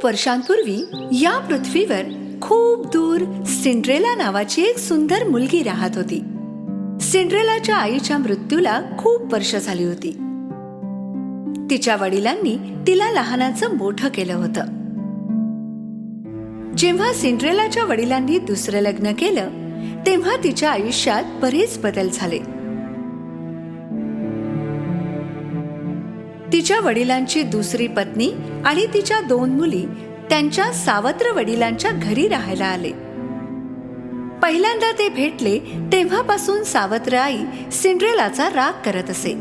खूप वर्षांपूर्वी या पृथ्वीवर खूप दूर सिंड्रेला नावाची एक सुंदर मुलगी राहत होती. सिंड्रेलाच्या आईच्या मृत्यूला खूप वर्ष झाली होती. तिच्या वडिलांनी तिला लहानाचं मोठं केलं होतं. जेव्हा सिंड्रेलाच्या वडिलांनी दुसरं लग्न केलं तेव्हा तिच्या आयुष्यात बरेच बदल झाले. तिच्या वडिलांची दुसरी पत्नी आणि तिच्या 2 मुली त्यांच्या सावत्र वडिलांच्या घरी राहायला आले. पहिल्यांदा ते भेटले तेव्हापासून सावत्र आई सिंड्रेलाचा राग करत असे.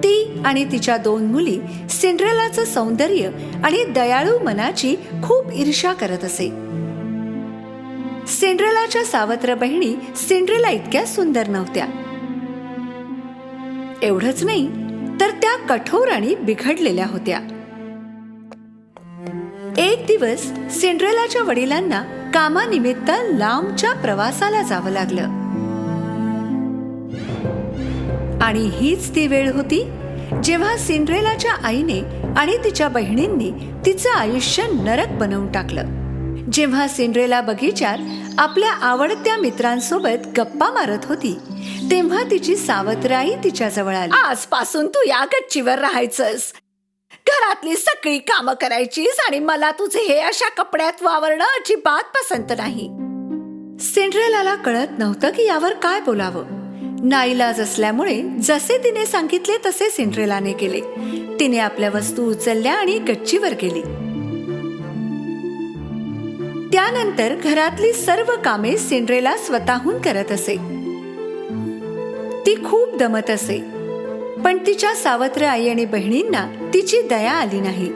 ती आणि तिच्या 2 मुली सिंड्रेलाचं सौंदर्य आणि दयाळू मनाची खूप ईर्ष्या करत असे. सिंड्रेलाच्या सावत्र बहिणी सिंड्रेला इतक्या सुंदर नव्हत्या. एवढंच नाही तर त्या कठोर आणि बिघडलेल्या होत्या. एक दिवस सिंड्रेलाच्या वडिलांना कामानिमित्त लांबच्या प्रवासाला जावं लागलं आणि हीच ती वेळ होती जेव्हा सिंड्रेलाच्या आईने आणि तिच्या बहिणींनी तिचं आयुष्य नरक बनवून टाकलं. जेव्हा सिंड्रेला बगीच्यात आपल्या आवडत्या मित्रांसोबत गप्पा मारत होती तेव्हा तिची सावत्र आई तिच्या जवळ आली. आजपासून तू या गच्चीवर राहायचंस, घरातली सगळी कामं करायचीस आणि मला तुझे हे अशा कपड्यात वावरणं अजिबात पसंत नाही. सिंड्रेलाला कळत नव्हतं की यावर काय बोलावं. नाईलाज असल्यामुळे जसे तिने सांगितले तसे सिंड्रेलाने केले. तिने आपल्या वस्तू उचलल्या आणि गच्चीवर गेली. त्यानंतर घरातली सर्व कामे सिंड्रेला स्वतःहून करत असे. ती खूप दमत असे, पण तिच्या सावत्र आई आणि बहिणींना तिची दया आली नाही.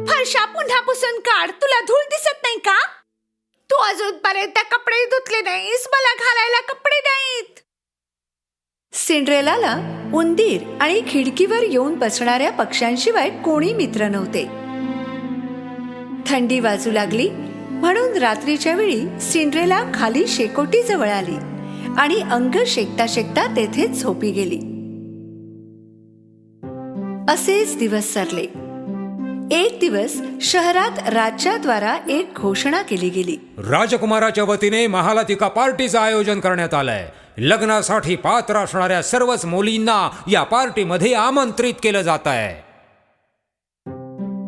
फरशा पुन्हा पुसून काढ, तुला धूळ दिसत नाही का? तू अजूनपर्यंत कपडे धुतले नाहीस, मला घालायला कपडे नाहीत. सिंड्रेलाला उंदीर आणि खिडकीवर येऊन बसणाऱ्या पक्ष्यांशिवाय कोणी मित्र नव्हते. थंडी वाजू लागली म्हणून रात्रीच्या वेळी सिंड्रेला खाली शेकोटी जवळ आली आणि अंग शेकता शेकता तेथे झोपी गेली. असेच दिवस सरले. एक दिवस शहरात राज्याद्वारा एक घोषणा केली गेली. राजकुमाराच्या वतीने महालात एका पार्टीचं आयोजन करण्यात आलंय. लग्नासाठी पात्र असणाऱ्या सर्वच मुलींना या पार्टीमध्ये आमंत्रित केलं जात आहे.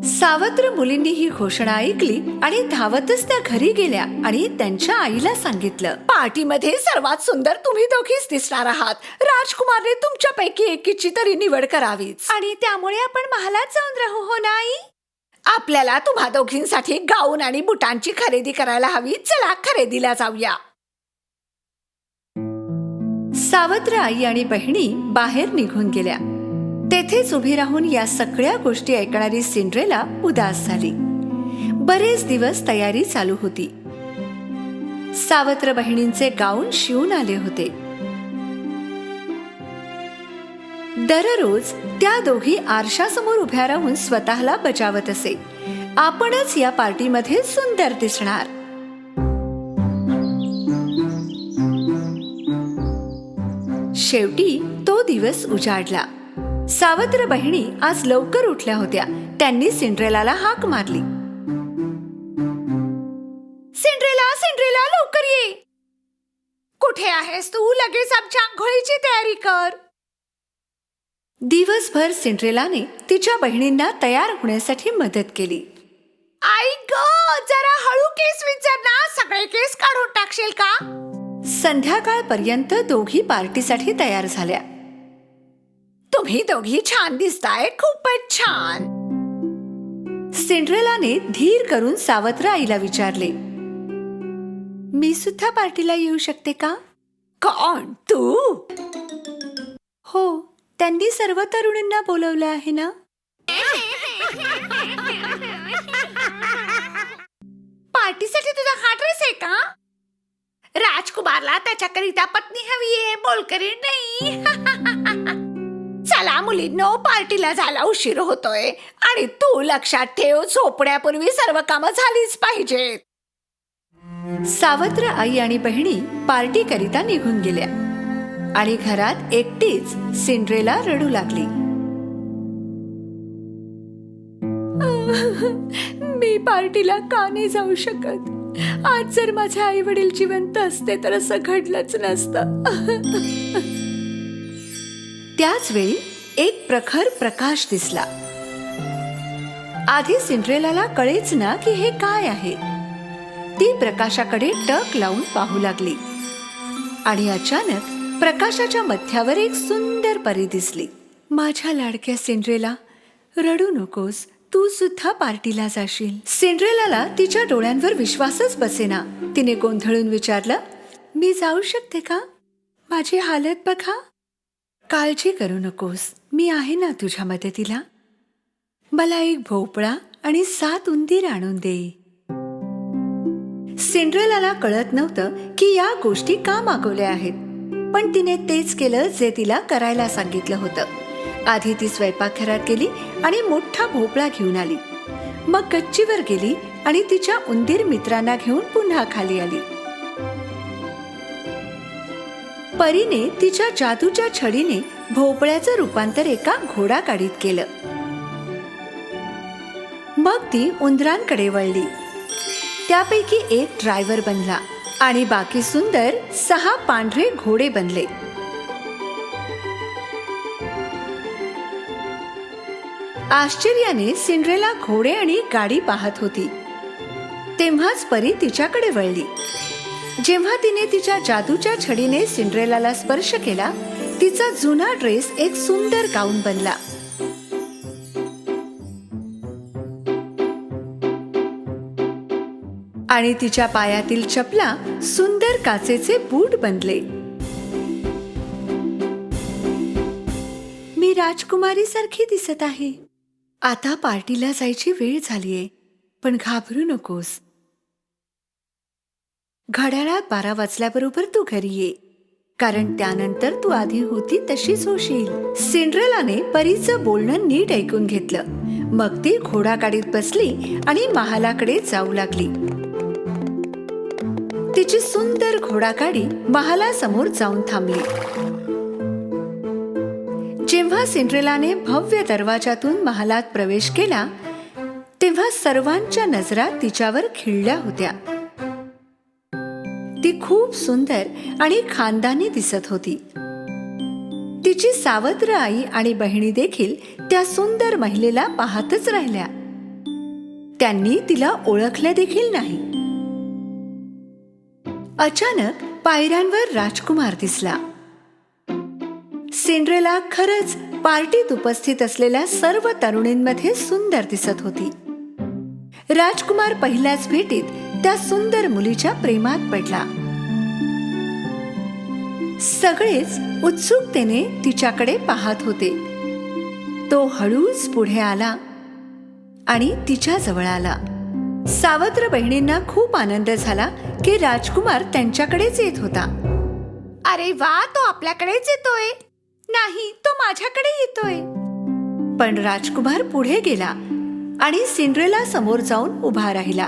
सावत्र मुलींनी ही घोषणा ऐकली आणि धावतच त्या घरी गेल्या आणि त्यांच्या आईला सांगितलं, पार्टीमध्ये सर्वात सुंदर तुम्ही दोघीच दिसणार आहात. राजकुमारने तुमच्यापैकी एकीची तरी निवड करावीच आणि त्यामुळे आपण महालात जाऊन राहू. हो नाही, आपल्याला तुम्हा दोघींसाठी गाऊन आणि बुटांची खरेदी करायला हवी. चला खरेदीला जाऊया. सावत्र आई आणि बहिणी बाहेर निघून गेल्या. तेथेच उभी राहून या सगळ्या गोष्टी ऐकणारी सिंड्रेला उदास झाली. बरेच दिवस तयारी चालू होती. सावत्र बहिणींचे गाऊन शिवून आले होते. दररोज त्या दोघी आरशासमोर उभ्या राहून स्वतःला बजावत असे, आपणच या पार्टीमध्ये सुंदर दिसणार. शेवटी तो दिवस उजाडला. सावत्र बहिणी आज लवकर उठल्या होत्या. त्यांनी सिंड्रेलाला हाक मारली, सिंड्रेला, सिंड्रेला, लवकर ये. कुठे आहेस तू? लगेच आमच्या आंघोळीची तयारी कर. दिवसभर सिंड्रेलाने तिच्या बहिणींना तयार होण्यासाठी मदत केली. आई ग, जरा हळू केस विचार ना, सगळे केस काढून टाकशील का? संध्याकाळपर्यंत दोघी पार्टीसाठी तयार झाल्या. तुम्ही दोघी छान दिसताय, खूपच छान. सिंड्रेलाने धीर करून सावत्र आईला विचारले, मी सुद्धा पार्टीला येऊ शकते का? कोण, तू? हो, त्यांनी सर्व तरुणींना बोलवलं आहे ना. पार्टीसाठी तुझा हा ड्रेस आहे का? राजकुमारला त्याच्याकरिता पत्नी हवीये, बोलकरी नाही. चला मुलींनो, पार्टीला जायला उशीर होतोय आणि तू लक्षात ठेव, झोपण्यापूर्वी सर्व कामं झालीच पाहिजेत. सावत्र आई आणि बहिणी पार्टी करिता निघून गेल्या आणि घरात एकटीच सिंड्रेला रडू लागली. मी पार्टीला का नाही जाऊ शकत? आज जर माझे आई वडील जिवंत असते तर असं घडलंच नसतं. त्याच वेळी एक प्रखर प्रकाश दिसला. आधी सिंड्रेलाला कळेच ना की हे काय आहे. ती प्रकाशाकडे टक लावून पाहू लागली आणि अचानक प्रकाशाच्या मध्यावर एक सुंदर परी दिसली. माझ्या लाडक्या सिंड्रेला, रडू नकोस, तू सुद्धा पार्टीला जाशील. सिंड्रेलाला तिच्या डोळ्यांवर विश्वासच बसेना. तिने गोंधळून विचारलं, मी जाऊ शकते का? माझी हालत बघा. काळजी करू नकोस, मी आहे ना तुझ्या मदतीला. मला एक भोपळा आणि 7 उंदीर आणून दे. सिंड्रेलाला कळत नव्हतं की या गोष्टी का मागवल्या आहेत, पण तिने तेच केलं जे तिला करायला सांगितलं होतं. आधी ती स्वयंपाकघरात गेली आणि मोठा भोपळा घेऊन आली. मग गच्चीवर गेली आणि तिच्या उंदीर मित्रांना घेऊन पुन्हा खाली आली. परीने तिच्या जादूच्या छडीने भोपळ्याचं रूपांतर एका घोडागाडीत केलं. मग ती उंदरांकडे वळली. त्यापैकी एक ड्रायव्हर बनला आणि बाकी सुंदर 6 पांढरे घोडे बनले. आश्चर्याने सिंड्रेला घोडे आणि गाडी पाहत होती. तेव्हाच परी तिच्याकडे वळली. जेव्हा तिने तिच्या जादूच्या छडीने सिंड्रेलाला स्पर्श केला, तिचा जुना ड्रेस एक सुंदर गाऊन बनला. आणि तिच्या पायातील चपला सुंदर काचेचे बूट बनले. मी राजकुमारी सारखी दिसत आहे. आता पार्टीला जायची वेळ झालीये, पण घाबरू नकोस. घड्याळात 12 वाजल्याबरोबर तू घरी ये, कारण त्यानंतर तू आधी होती तशीच होशील. सिंड्रेलाने परीचं बोलणं नीट ऐकून घेतलं. मग ती घोडागाडीत बसली आणि महालाकडे जाऊ लागली. तिची सुंदर घोडागाडी महालासमोर जाऊन थांबली. जेव्हा सिंड्रेलाने भव्य दरवाजातून महालात प्रवेश केला, तेव्हा सर्वांच्या नजरा तिच्यावर खिळल्या होत्या. ती खूप सुंदर आणि खानदानी दिसत होती. तिची सावत्र आई आणि बहिणी देखील त्या सुंदर महिलेला पाहतच राहिल्या. त्यांनी तिला ओळखलं देखील नाही. अचानक पायऱ्यांवर राजकुमार दिसला. सिंड्रेला खरंच पार्टीत उपस्थित असलेल्या सर्व तरुणींमध्ये सुंदर दिसत होती. राजकुमार पहिल्याच भेटीत त्या सुंदर मुलीच्या प्रेमात पडला. सगळेच उत्सुकतेने तिच्याकडे पाहत होते. तो हळूच पुढे आला आणि तिच्या जवळ आला. सावत्र बहिणींना खूप आनंद झाला की राजकुमार त्यांच्याकडेच येत होता. अरे वा, तो आपल्याकडेच येतोय. नाही, तो माझ्याकडे येतोय. पण राजकुमार पुढे गेला आणि सिंड्रेला समोर जाऊन उभा राहिला.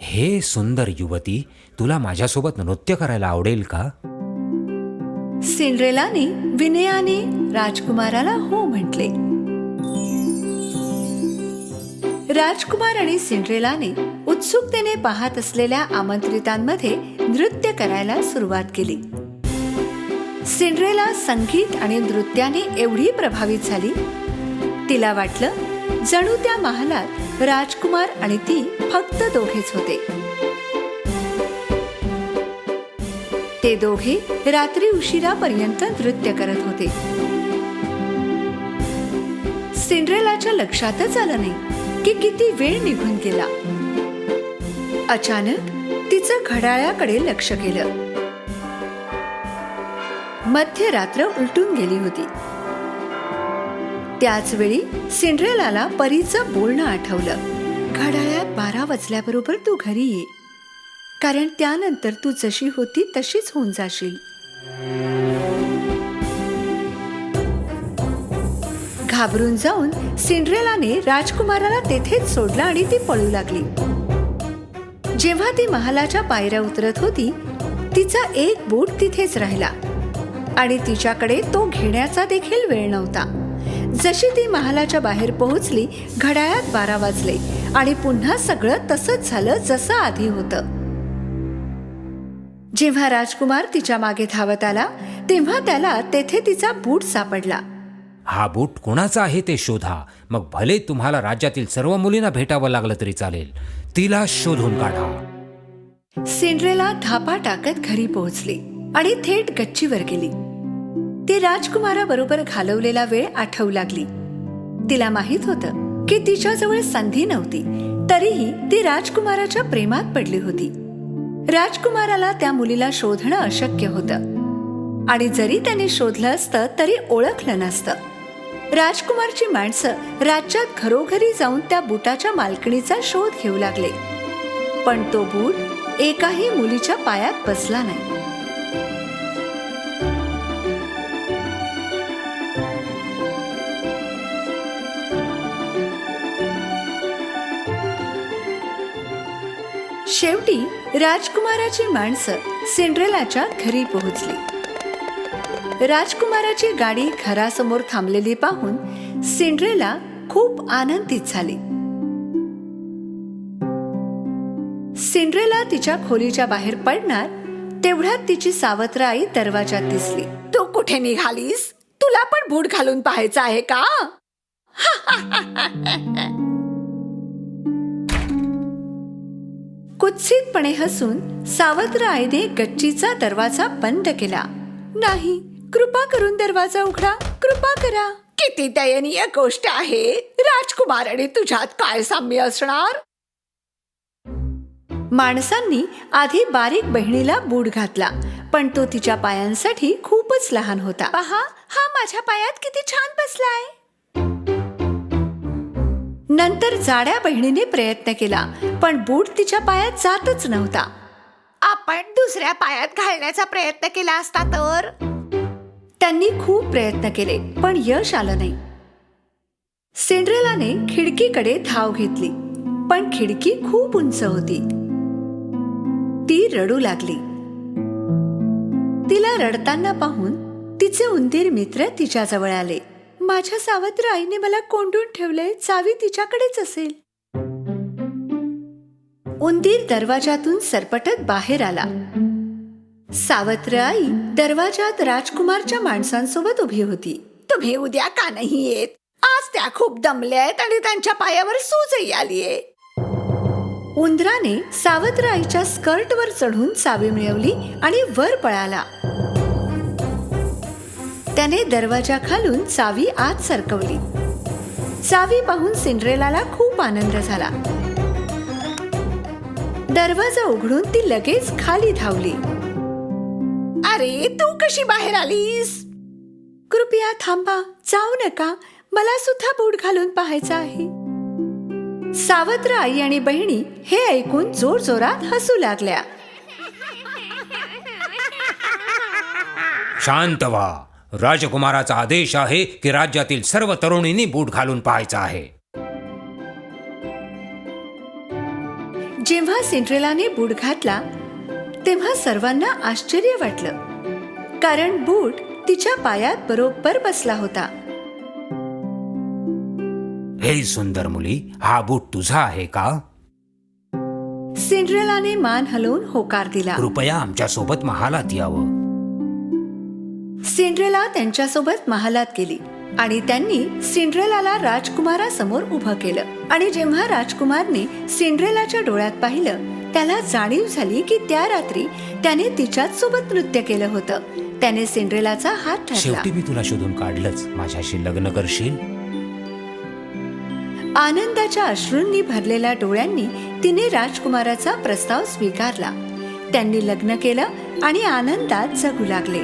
हे सुंदर युवती, तुला माझ्यासोबत नृत्य करायला आवडेल का? सिंड्रेलाने विनयाने राजकुमाराला हो म्हटले. राजकुमार आणि सिंड्रेलाने उत्सुकतेने पाहत असलेल्या आमंत्रितांमध्ये नृत्य करायला सुरुवात केली. सिंड्रेला संगीत आणि नृत्याने एवढी प्रभावित झाली, तिला वाटलं जणू त्या महालात राजकुमार आणि ती फक्त दोघेच होते. ते दोघे रात्री उशिरापर्यंत नृत्य करत होते. सिंड्रेलाच्या लक्षातच आलं नाही की किती वेळ निघून गेला. अचानक तिचं घड्याळाकडे लक्ष गेलं. मध्यरात्र उलटून गेली होती. त्याच वेळी सिंड्रेलाला परीचं बोलणं आठवलं. घड्याळात 12 वाजल्याबरोबर तू घरी ये, कारण त्यानंतर तू जशी होती तशीच होऊन जाशील. घाबरून जाऊन सिंड्रेलाने राजकुमाराला तेथेच सोडलं आणि ती पळू लागली. जेव्हा ती महालाच्या पायऱ्या उतरत होती, तिचा एक बूट तिथेच राहिला आणि तिच्याकडे तो घेण्याचा देखील वेळ नव्हता. जशी ती महालाच्या बाहेर पोहोचली, घड्याळात 12 वाजले आणि पुन्हा सगळं तसंच झालं जसं आधी होतं. जेव्हा राजकुमार तिच्या मागे धावत आला तेव्हा त्याला तेथे तिचा बूट सापडला. हा बूट कोणाचा आहे ते शोधा. मग भले तुम्हाला राज्यातील सर्व मुलींना भेटावं लागलं तरी चालेल. तिला शोधून काढा. सिंड्रेला धापा टाकत घरी पोहोचली आणि थेट गच्चीवर गेली. ती राजकुमाराबरोबर घालवलेला वेळ आठवू लागली. तिला माहित होतं की तिच्याजवळ संधी नव्हती, तरीही ती राजकुमाराच्या प्रेमात पडली होती. राजकुमाराला त्या मुलीला शोधणं अशक्य होतं आणि जरी त्याने शोधलं असतं तरी ओळखलं नसतं. राजकुमारची माणसं राज्यात घरोघरी जाऊन त्या बुटाच्या मालकिणीचा शोध घेऊ लागले, पण तो बूट एकाही मुलीच्या पायात बसला नाही. शेवटी राजकुमाराची माणसं सिंड्रेलाच्या घरी पोहोचली. राजकुमाराची गाडी घरासमोर थांबलेली पाहून सिंड्रेला खूप आनंदित झाली. सिंड्रेला तिच्या खोलीच्या बाहेर पडणार तेवढ्यात तिची सावत्र आई दरवाजात दिसली. तू कुठे निघालीस? तुला पण बूट घालून पाहायचं आहे का? कुत्सितपणे हसून सावत्र आईने गच्चीचा दरवाजा बंद केला. नाही, कृपा करून दरवाजा उघडा, कृपा करा. किती दयनीय गोष्ट आहे. राजकुमार आणि तुझ्यात काय साम्य असणार? माणसांनी आधी बारीक बहिणीला बूट घातला, पण तो तिच्या पायांसाठी खूपच लहान होता. पहा, हा माझ्या पायात किती छान बसलाय. नंतर जाड्या बहिणीने प्रयत्न केला, पण बूट तिच्या पायात जातच नव्हता. आपण दुसऱ्या पायात घालण्याचा प्रयत्न केला असता तर? त्यांनी खूप प्रयत्न केले, पण यश आलं नाही. सिंड्रेलाने खिडकीकडे धाव घेतली, पण खिडकी खूप उंच होती. ती रडू लागली. तिला रडताना पाहून तिचे उंदीर मित्र तिच्याजवळ आले. माझ्या सावत्र आईने मला कोंडून ठेवले, चावी तिच्याकडेच असेल. उंदीर दरवाजातून सरपटत बाहेर आला. सावत्र आई दरवाजात राजकुमारच्या माणसांसोबत उभी होती. तुम्ही उद्या का नाही येत? आज त्या खूप दमल्या आहेत आणि त्यांच्या पायावर सूजही आलीये. उंदराने सावत्र आईच्या स्कर्टवर चढून चावी मिळवली आणि वर पळाला. त्याने दरवाजा खालून चावी आत सरकवली. चावी पाहून सिंड्रेलाला खूप आनंद झाला. दरवाजा उघडून ती लगेच खाली धावली. अरे, तू कशी बाहेर आलीस? कृपया थांबा, जाऊ नका. मला सुद्धा बूट घालून पाहायचं आहे. सावत्र आई आणि बहिणी हे ऐकून जोरजोरात हसू लागल्या. शांत व्हा. राजकुमाराचा आदेश आहे की राज्यातील सर्व तरुणींनी बूट घालून पाहायचं आहे. जेव्हा सिंड्रेलाने बूट घातला तेव्हा सर्वांना आश्चर्य वाटलं, कारण बूट तिच्या पायात बरोबर बसला होता. हे सुंदर मुली, हा बूट तुझा आहे का? सिंड्रेलाने मान हलवून होकार दिला. कृपया आमच्या सोबत महालात यावं. सिंड्रेला त्यांच्यासोबत महालात गेली आणि त्यांनी सिंड्रेलाला राजकुमारासमोर उभं केलं. आणि जेव्हा राजकुमारने सिंड्रेलाच्या डोळ्यात पाहिलं, त्याला जाणीव झाली की त्या रात्री त्याने तिच्याच सोबत नृत्य केलं होतं. त्याने सिंड्रेलाचा हात धरला. शेवटी मी तुला शोधून काढलंच. माझ्याशी लग्न करशील? आनंदाच्या अश्रूंनी भरलेल्या डोळ्यांनी तिने राजकुमाराचा प्रस्ताव स्वीकारला. त्यांनी लग्न केलं आणि आनंदात जगू लागले.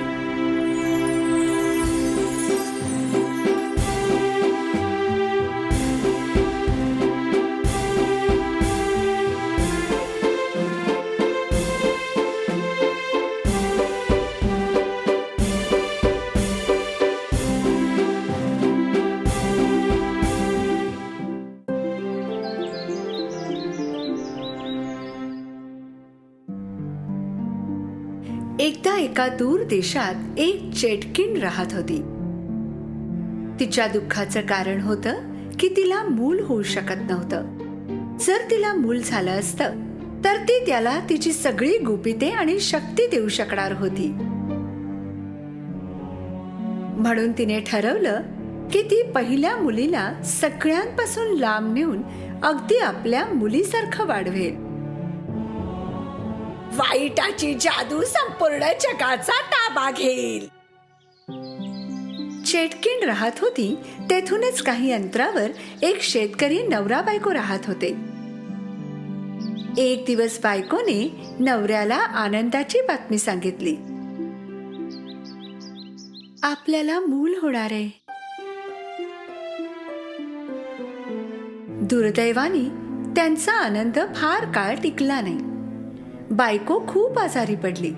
एकदा एका दूर देशात एक चेटकीण राहत होती. तिच्या दुःखाचं कारण होतं की तिला मूल होऊ शकत नव्हतं. जर तिला मूल झालं असतं तर ती त्याला तिची सगळी गुपिते आणि शक्ती देऊ शकणार होती. म्हणून तिने ठरवलं की ती पहिल्या मुलीला सगळ्यांपासून लांब नेऊन अगदी आपल्या मुलीसारखं वाढवेल. वाईटाची जादू संपूर्ण जगाचा ताबा घेईल. चेटकीण राहत होती तेथूनच काही अंतरावर एक शेतकरी नवरा बायको राहत होते. एक दिवस बायकोने नवऱ्याला आनंदाची बातमी सांगितली. आपल्याला मूल होणार आहे. दुर्दैवाने त्यांचा आनंद फार काळ टिकला नाही. बायको खूप आजारी पडली.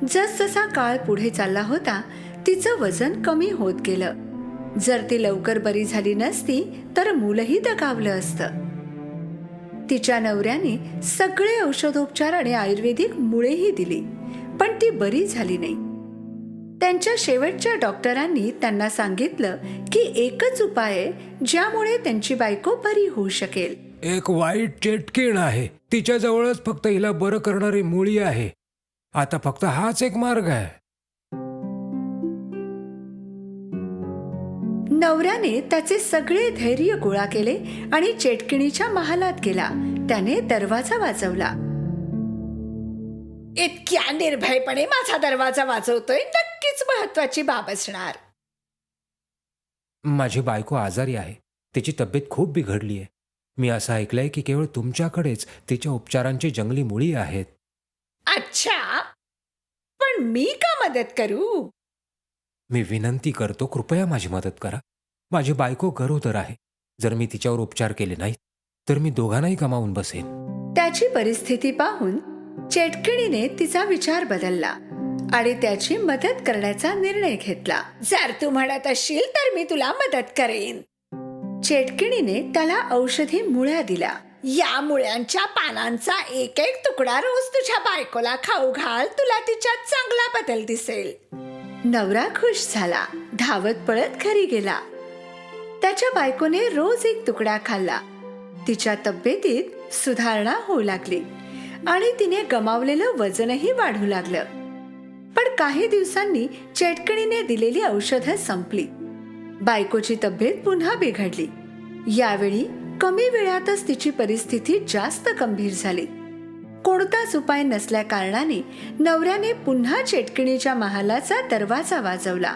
जसजसा काळ पुढे चालला होता तिचं वजन कमी होत गेलं. जर ती लवकर बरी झाली नसती तर मूलही दगावलं असतं. तिच्या नवऱ्याने सगळे औषधोपचार आणि आयुर्वेदिक मुळेही दिली, पण ती बरी झाली नाही. त्यांच्या शेवटच्या डॉक्टरांनी त्यांना सांगितलं की एकच उपाय आहे ज्यामुळे त्यांची बायको बरी होऊ शकेल. एक वाईट चेटकीण आहे. तिच्या जवळच फक्त हिला बरं करणारी मुळी आहे. आता फक्त हाच एक मार्ग आहे. नवऱ्याने त्याचे सगळे धैर्य गोळा केले आणि चेटकिणीच्या महालात गेला. त्याने दरवाजा वाजवला. इतक्या निर्भयपणे माझा दरवाजा वाजवतोय, नक्कीच महत्वाची बाब असणार. माझी बायको आजारी आहे. तिची तब्येत खूप बिघडली आहे. मी असं ऐकलंय की केवळ तुमच्याकडेच तिच्या उपचारांची जंगली मुळी आहेत. अच्छा, पण मी का मदत करू? मी विनंती करतो, कृपया माझी मदत करा. माझी बायको गरोदर आहे. जर मी तिच्यावर उपचार केले नाहीत तर मी दोघांनाही गमावून बसेन. त्याची परिस्थिती पाहून चेटकिणीने तिचा विचार बदलला आणि त्याची मदत करण्याचा निर्णय घेतला. जर तू म्हणत असशील तर मी तुला मदत करेन. चेटकिणीने त्याला औषधी मुळ्या दिल्या. या मुळ्यांच्या पानांचा एक एक तुकडा रोज तुझ्या बायकोला खाऊ घाल, तुला तिच्यात चांगला बदल दिसेल. नवरा खुश झाला. धावत पळत घरी गेला. त्याच्या बायकोने रोज एक तुकडा खाल्ला. तिच्या तब्येतीत सुधारणा होऊ लागली आणि तिने गमावलेलं वजनही वाढू लागलं. पण काही दिवसांनी चेटकिणीने दिलेली औषधं संपली. बायकोची तब्येत पुन्हा बिघडली. यावेळी कमी वेळातच तिची परिस्थिती जास्त गंभीर झाली. कोणताच उपाय नसल्या कारणाने नवऱ्याने पुन्हा चेटकिणीच्या महालाचा दरवाजा वाजवला.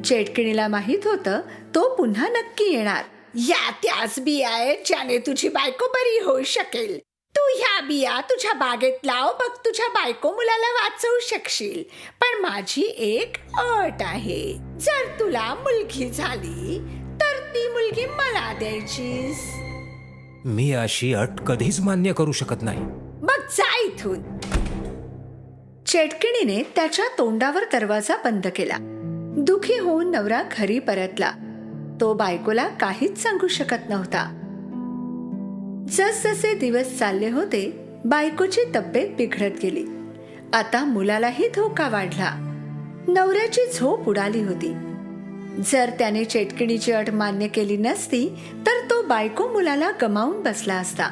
चेटकिणीला माहित होतं तो पुन्हा नक्की येणार. या त्याच बिया आहेत ज्याने तुझी बायको बरी होऊ शकेल. तू ह्या बिया तुझ्या बागेत लाव, बघ तुझ्या बायको मुलाला वाचवू शकशील. पण माझी एक अट आहे. जर तुला मुलगी झाली तर ती मुलगी मला द्यायचीस. मी अशी अट कधीच मान्य करू शकत नाही. मग जा इथून. चेटकिणीने त्याच्या तोंडावर दरवाजा बंद केला. दुखी होऊन नवरा घरी परतला. तो बायकोला काहीच सांगू शकत नव्हता. जसजसे दिवस चालले होते बायकोची तब्येत बिघडत गेली. आता मुलालाही धोका वाढला. नवऱ्याची झोप उडाली होती. जर त्याने चेटकिणीची अट मान्य केली नसती तर तो बायको मुलाला गमावून बसला असता.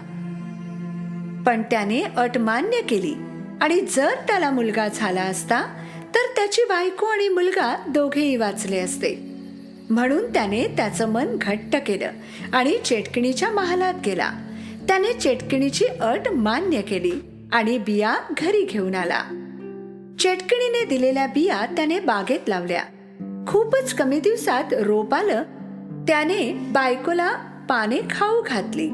पण त्याने अट मान्य केली आणि जर त्याला मुलगा झाला असता तर त्याची बायको आणि मुलगा दोघेही वाचले असते. म्हणून त्याने त्याचं मन घट्ट केलं आणि चेटकिणीच्या महालात गेला. त्याने चेटकिणीची अट मान्य केली आणि बिया घरी घेऊन आला. चेटकिणीने दिलेल्या बिया त्याने बागेत लावल्या. खूपच कमी दिवसात रोप आलं. त्याने बायकोला पाने खाऊ घातली.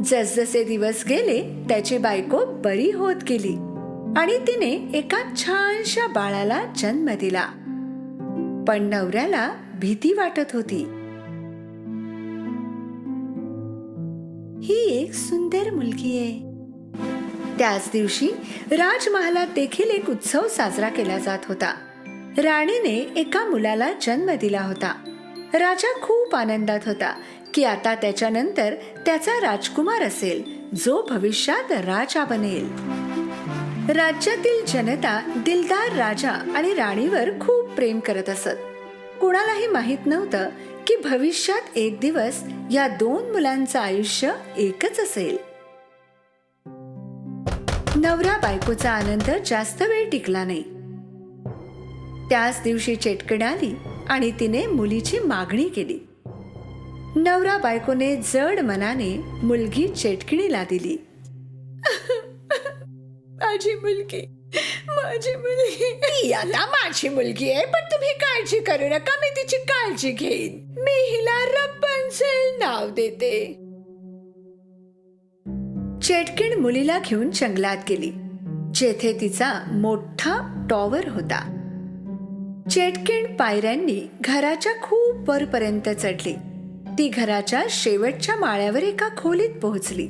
जसजसे दिवस गेले त्याची बायको बरी होत गेली आणि तिने एका छानशा बाळाला जन्म दिला. पण नवऱ्याला भीती वाटत होती. ही एक सुंदर मुलगी आहे. त्याच दिवशी राजमहालात देखील एक उत्सव साजरा केला जात होता. राणीने एका मुलाला जन्म दिला होता. राजा खूप आनंदात होता की आता त्याच्यानंतर त्याचा राजकुमार असेल जो भविष्यात राजा बनेल. राज्यातील जनता दिलदार राजा आणि राणीवर खूप प्रेम करत असत. कुणालाही माहित नव्हतं की भविष्यात एक दिवस या दोन मुलांचं आयुष्य एकच असेल. नवरा बायकोचा आनंद जास्त वेळ टिकला नाही. त्याच दिवशी चेटकीण आली आणि तिने मुलीची मागणी केली. नवरा बायकोने जड मनाने मुलगी चेटकिणीला दिली. माझी मुलगी, माझी मुलगी, ती आता माझी मुलगी आहे, पण तुम्ही काळजी करू नका, मी तिची काळजी घेईन. मी हिला रपन्झेल नाव देते. चेटकीण मुलीला घेऊन जंगलात गेली, जेथे तिचा मोठा टॉवर होता. चेटकीण पायऱ्यांनी घराच्या खूप वरपर्यंत चढली. ती घराच्या शेवटच्या माळ्यावर एका खोलीत पोहोचली.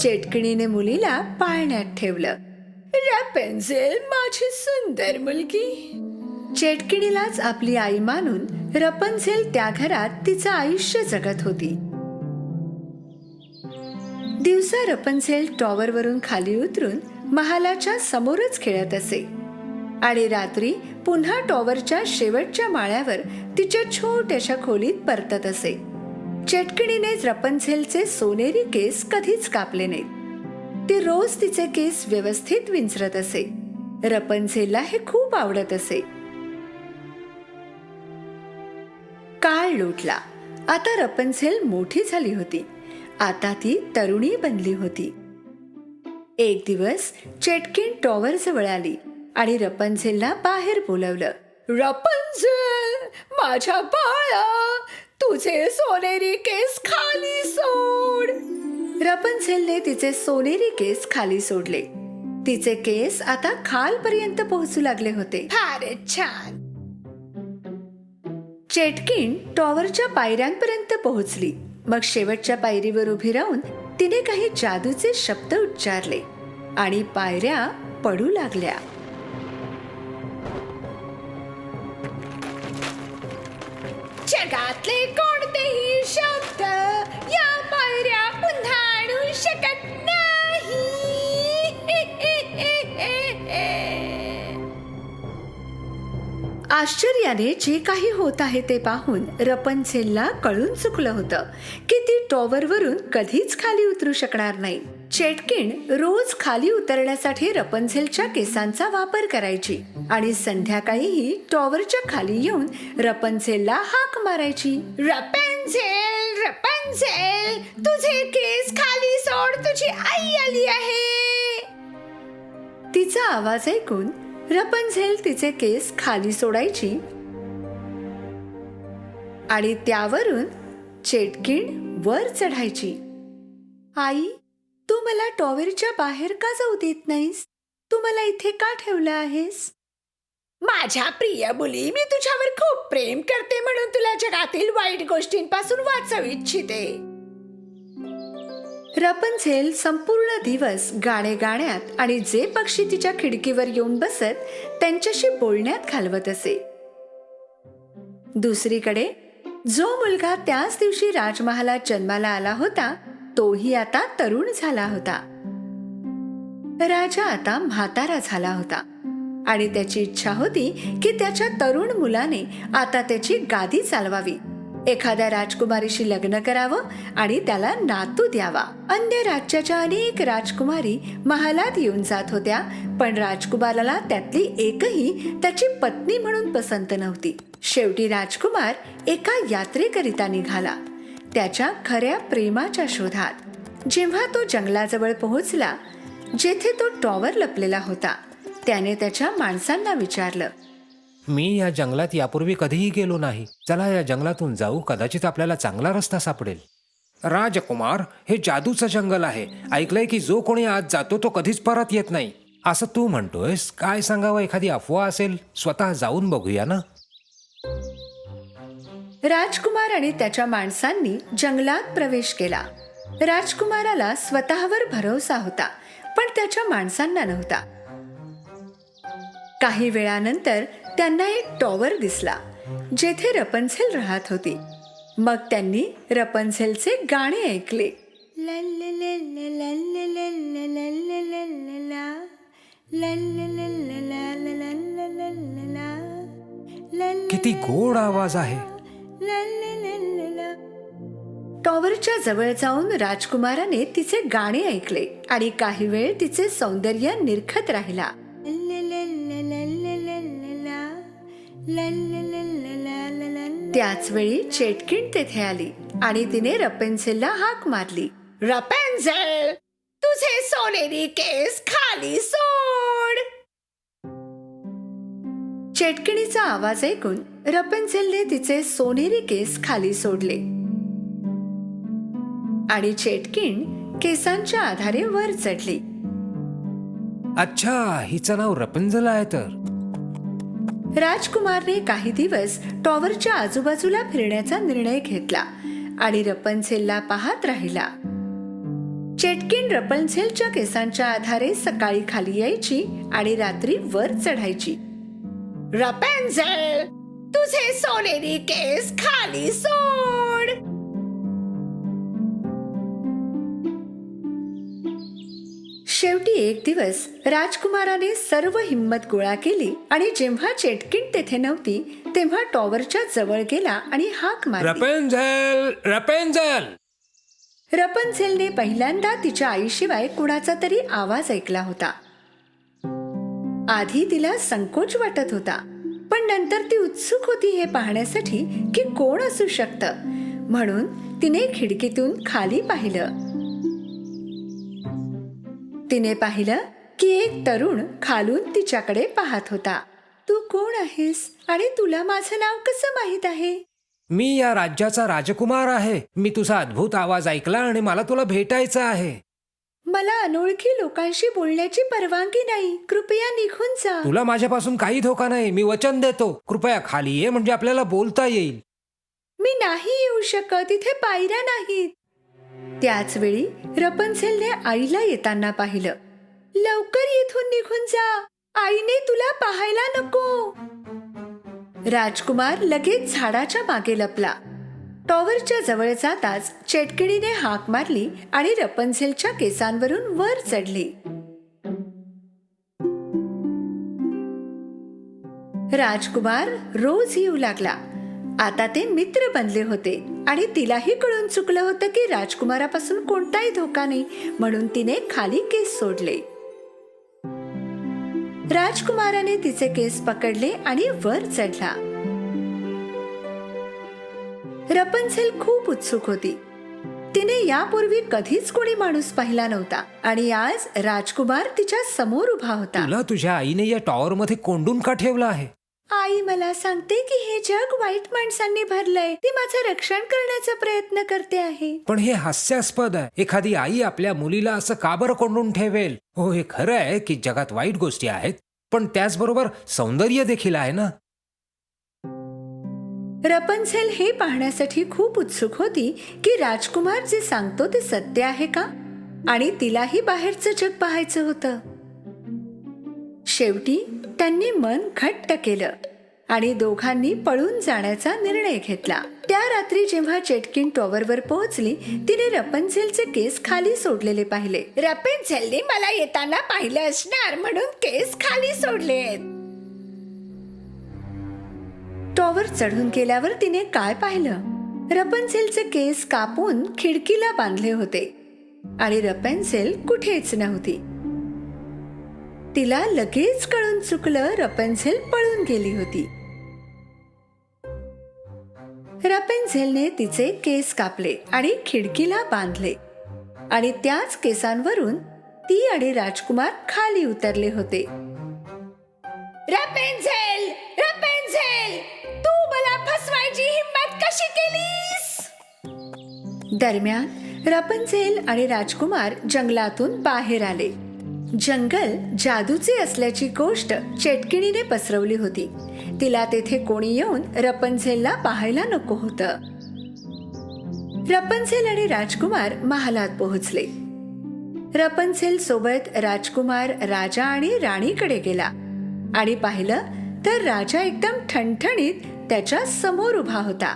चेटकिणीने मुलीला पाळण्यात ठेवलं. रपन्झेल, माझी सुंदर मुलगी. चेटकिणीलाच आपली आई मानून रपन्झेल त्या घरात तिचं आयुष्य जगत होती. दिवसा रपन्झेल टॉवरवरून खाली उतरून महालाच्या समोरच खेळत असे आणि रात्री पुन्हा टॉवरच्या शेवटच्या माळ्यावर तिच्या छोट्याशा खोलीत परतत असे. चेटकिणीने रपन्झेलचे सोनेरी केस कधीच कापले नाहीत. ती रोज तिचे केस व्यवस्थित विंचरत असे. रपन्झेलला हे खूप आवडत असे. काळ लोटला. आता रपन्झेल मोठी झाली होती. आता ती तरुणी बनली होती. एक दिवस चेटकीण टॉवर जवळ आली आणि रपन्झेलला बाहेर बोलवलं. रपन्झेल, माझ्या बाळा, तुझे सोनेरी केस खाली सोड. रपन्झेलने तिचे सोनेरी केस खाली सोडले. तिचे केस आता खालपर्यंत पोहोचू लागले होते. फारच छान. चेटकीण टॉवरच्या पायऱ्यांपर्यंत पोहोचली. मग शेवटच्या पायरीवर उभी राहून तिने काही जादूचे शब्द उच्चारले आणि पायऱ्या पडू लागल्या. जगातले कोणतेही शब्द या पायऱ्या पुन्हा आणू शकत नाही. आश्चर्याने जे काही होत आहे ते पाहून रपन्झेलला कळून चुकलं होतं की ती टॉवरवरून कधीच खाली उतरू शकणार नाही. चेटकीण रोज खाली उतरण्यासाठी रपन्झेलच्या केसांचा वापर करायची आणि संध्याकाळीही टॉवरच्या खाली येऊन रपन्झेलला हाक मारायची. रपन्झेल, रपन्झेल, तुझे केस खाली सोड, तुझी आई आली आहे. तिचा आवाज ऐकून रपन्झेल तिचे केस खाली सोडायची आणि त्यावरून चेटकीण वर चढायची. आई, तू मला टॉवरच्या बाहेर का जाऊ देत नाहीस? तू मला इथे का ठेवलं आहेस? माझ्या प्रिय मुली, मी तुझ्यावर खूप प्रेम करते म्हणून तुला जगातील वाईट गोष्टींपासून वाचवू इच्छिते. रपन्झेल संपूर्ण दिवस गाणे गाण्यात आणि जे पक्षी तिच्या खिडकीवर येऊन बसत त्यांच्याशी बोलण्यात घालवत असे. दुसरीकडे जो मुलगा त्याच दिवशी राजमहालात जन्माला आला होता तोही आता तरुण झाला होता. राजा आता म्हातारा झाला होता आणि त्याची इच्छा होती की त्याच्या तरुण मुलाने आता त्याची गादी चालवावी. एखाद्या राजकुमारीशी लग्न करावं आणि त्याला नातू द्यावा. अन्य राज्याच्या अनेक राजकुमारी महालात येऊन जात होत्या, पण राजकुमाराला त्यातली एकही त्याची पत्नी म्हणून पसंत नव्हती. शेवटी राजकुमार एका यात्रेकरिता निघाला, त्याच्या खऱ्या प्रेमाच्या शोधात. जेव्हा तो जंगलाजवळ पोहोचला जेथे तो टॉवर लपलेला होता, त्याने त्याच्या माणसांना विचारलं, मी या जंगलात यापूर्वी कधीही गेलो नाही. चला या जंगलातून जाऊ, कदाचित आपल्याला चांगला रस्ता सापडेल. राजकुमार, हे जादूचं जंगल आहे. ऐकलंय की जो कोणी आत जातो तो कधीच परत येत नाही. असं तू म्हणतोयस? काय सांगावं, एखादी अफवा असेल. स्वतः जाऊन बघूया ना. राजकुमार आणि त्याच्या माणसांनी जंगलात प्रवेश केला. राजकुमाराला स्वतःवर भरोसा होता, पण त्याच्या माणसांना नव्हता. काही वेळानंतर त्यांना एक टॉवर दिसला जेथे रपन्झेल राहत होती. मग त्यांनी रपन्झेलचे गाणे ऐकले. किती गोड आवाज आहे. टॉवरच्या जवळ जाऊन राजकुमाराने तिचे गाणे ऐकले आणि काही वेळ तिचे सौंदर्य निरखत राहिला. त्याच वेळी चेटकिन तेथे आली आणि तिने रपेन्झेलला हाक मारली. रपेन्झेल, तुझे सोनेरी केस खाली सोड. चेटकिणीचा आवाज ऐकून रपेन्झेलने तिचे सोनेरी केस खाली सोडले आणि चेटकिन केसांच्या आधारे वर चढली. अच्छा, हिचं नाव रपेन्झेल आहे तर. राजकुमारने काही दिवस टॉवरच्या आजूबाजूला फिरण्याचा निर्णय घेतला आणि रपेन्झेलला पाहत राहिला. चेटकिन रपेन्झेलच्या केसांच्या आधारे सकाळी खाली यायची आणि रात्री वर चढायची. रपेन्झेल, तुझे सोनेरी केस खाली सोड. शेवटी एक दिवस राजकुमाराने सर्व हिम्मत गोळा केली आणि जेव्हा चेटकिन तेथे नव्हती तेव्हा टॉवरच्या जवळ गेला आणि हाक मारली. रपेन्झेल, रपेन्झेल. रपेन्झेलने पहिल्यांदा तिच्या आईशिवाय कुणाचा तरी आवाज ऐकला होता. आधी तिला संकोच वाटत होता, पण नंतर ती उत्सुक होती हे पाहण्यासाठी की कोण असू शकतं. म्हणून तिने खिडकीतून खाली पाहिलं. तिने पाहिलं की एक तरुण खालून तिच्याकडे पाहत होता. तू कोण आहेस आणि तुला माझं नाव कसं माहित आहे? मी या राज्याचा राजकुमार आहे. मी तुझा अद्भुत आवाज ऐकला आणि मला तुला भेटायचं आहे. मला अनोळखी लोकांशी बोलण्याची परवानगी नाही. कृपया निघून जा. तुला माझ्यापासून काही धोका नाही, मी वचन देतो. कृपया खाली ये म्हणजे आपल्याला बोलता येईल. मी नाही येऊ शकत, इथे पायऱ्या नाहीत. त्याच वेळी रपेन्झेलने आईला येताना पाहिलं. लवकर येथून निघून जा, आईने तुला पाहायला नको. राजकुमार लगेच झाडाच्या मागे लपला. टॉवरच्या जवळ जाताच चेटकिणीने हाक मारली आणि रपेन्झेलच्या केसांवरून वर चढली. राजकुमार रोज येऊ लागला. आता ते मित्र बनले होते आणि तिलाही कळून चुकलं होतं की राजकुमारापासून कोणताही धोका नाही, म्हणून तिने खाली केस सोडले. राजकुमाराने तिचे केस पकडले आणि वर चढला. रपेन्झेल खूप उत्सुक होती. तिने यापूर्वी कधीच कोणी माणूस पाहिला नव्हता आणि आज राजकुमार तिच्या समोर उभा होता. तुला तुझ्या आईने या टॉवर मध्ये कोंडून का ठेवलं आहे? आई मला सांगते की हे जग वाईट माणसांनी भरलंय. ती माझं रक्षण करण्याचा प्रयत्न करते आहे. पण हे हास्यास्पद आहे. एखादी आई आपल्या मुलीला असं का बरं कोंडून ठेवेल? हो, हे खरं आहे की जगात वाईट गोष्टी आहेत, पण त्याचबरोबर सौंदर्य देखील आहे ना. रपेन्झेल हे पाहण्यासाठी खूप उत्सुक होती की राजकुमार जे सांगतो ते सत्य आहे का, आणि तिलाही बाहेरचं जग पाहायचं होतं. शेवटी त्यांनी मन घट्ट केलं आणि दोघांनी पळून जाण्याचा निर्णय घेतला. त्या रात्री जेव्हा चेटकिन टॉवरवर पोहोचली, तिने रपेन्झेलचे केस खाली सोडलेले पाहिले. रपेन्झेलने मला येताना पाहिलं असणार म्हणून केस खाली सोडलेत. टॉवर चढून गेल्यावर तिने काय पाहिलं? रपेन्झेलचे केस कापून खिडकीला बांधले होते आणि रपेन्झेल कुठेच नव्हती. तिला लगेच कळून चुकलं, रपेन्झेल पळून गेली होती. रपेन्झेलने तिचे केस कापले आणि खिडकीला बांधले आणि त्याच केसांवरून ती आणि राजकुमार खाली उतरले होते. रपेन्झेल, रपेन्झेल, तू मला फसवायची हिम्मत कशी केलीस? दरम्यान रपेन्झेल आणि राजकुमार जंगलातून बाहेर आले. जंगल जादूचे असल्याची गोष्ट चेटकिणीने पसरवली होती. तिला तेथे कोणी येऊन रपेन्झेलला पाहायला नको होतं. रपेन्झेल आणि राजकुमार महालात पोहोचले. रपेन्झेल सोबत राजकुमार राजा आणि राणीकडे गेला आणि पाहिलं तर राजा एकदम ठणठणीत त्याच्या समोर उभा होता.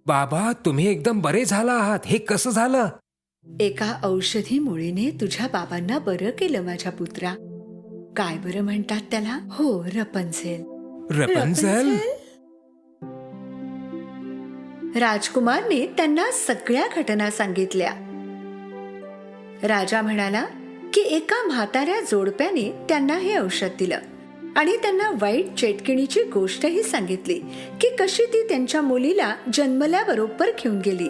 बाबा, तुम्ही एकदम बरे झाला आहात. हे कसं झालं? एका औषधी मुळीने तुझ्या बाबांना बरं केलं माझ्या पुत्रा. काय बरं म्हणतात त्याला? हो, रपेन्झेल. रपेन्झेल? राजकुमारने त्यांना सगळ्या घटना सांगितल्या. राजा म्हणाला की एका म्हाताऱ्या जोडप्याने त्यांना हे औषध दिलं आणि त्यांना वाईट चेटकिणीची गोष्टही सांगितली की कशी ती त्यांच्या मुलीला जन्मल्याबरोबर घेऊन गेली.